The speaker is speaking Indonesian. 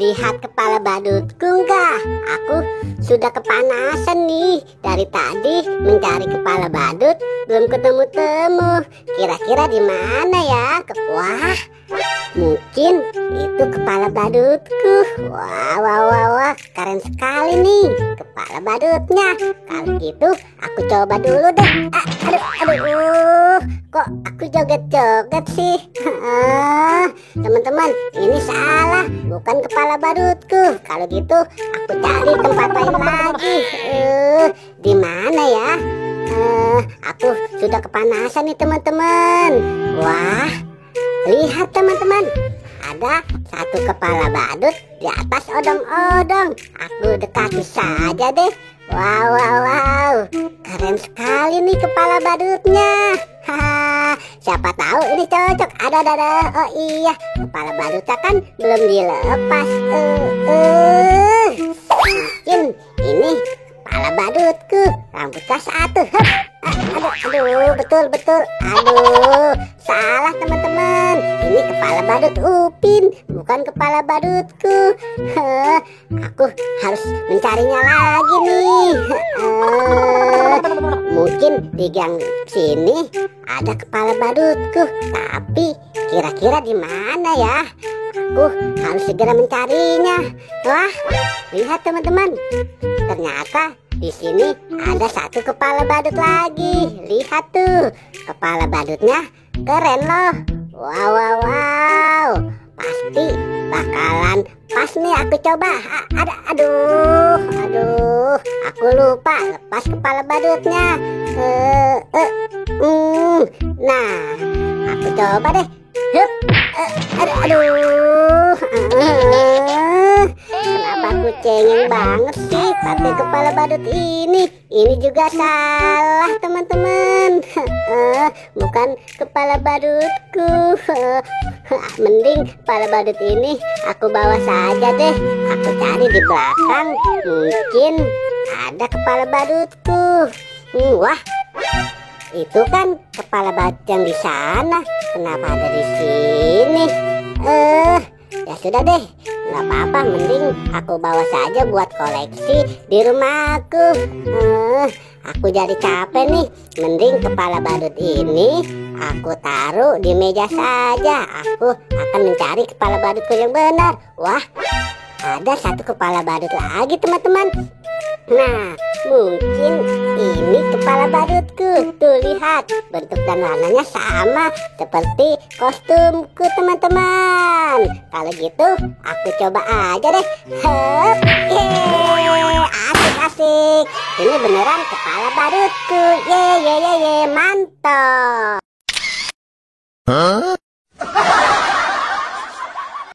lihat kepala badutku enggak? Aku sudah kepanasan nih. Dari tadi mencari kepala badut belum ketemu-temu. Kira-kira di mana ya? Wah, mungkin itu kepala badutku. Wah, keren sekali nih kepala badutnya. Kalau gitu aku coba dulu deh. Aduh, kok aku joget-joget sih? Teman-teman, ini salah, bukan kepala badutku. Kalau gitu aku cari tempat lain lagi. Di mana ya? Aku sudah kepanasan nih teman-teman. Wah, lihat teman-teman, ada satu kepala badut di atas odong-odong. Aku dekati saja deh. Wow, keren sekali nih kepala badutnya. Siapa tahu ini cocok. Ada. Oh iya, kepala badutnya kan belum dilepas. Mungkin ini kepala badutku. Rambutnya satu. Aduh, betul. Aduh, salah teman-teman. Ini kepala badut Upin, bukan kepala badutku. Aku harus mencarinya lagi nih. Mungkin di gang sini ada kepala badutku, tapi kira-kira di mana ya? Aku harus segera mencarinya. Wah, lihat teman-teman, ternyata di sini ada satu kepala badut lagi. Lihat tuh, kepala badutnya keren loh. Wow, pasti bakalan pas nih aku coba. Aduh, aku lupa lepas kepala badutnya. Nah, aku coba deh. Aduh, kenapa aku cengeng banget sih pakai kepala badut ini? Ini juga salah teman-teman. Bukan kepala badutku. Mending kepala badut ini aku bawa saja deh. Aku cari di belakang, mungkin ada kepala badutku. Wah, itu kan kepala badut yang di sana. Kenapa ada di sini? Ya sudah deh, nggak apa-apa. Mending aku bawa saja buat koleksi di rumahku. Aku jadi capek nih. Mending kepala badut ini aku taruh di meja saja. Aku akan mencari kepala badutku yang benar. Wah, ada satu kepala badut lagi teman-teman. Nah, mungkin ini kepala badutku. Tuh lihat, bentuk dan warnanya sama seperti kostumku teman-teman. Kalau gitu aku coba aja deh. Asik. Ini beneran kepala badutku. Ye, mantap.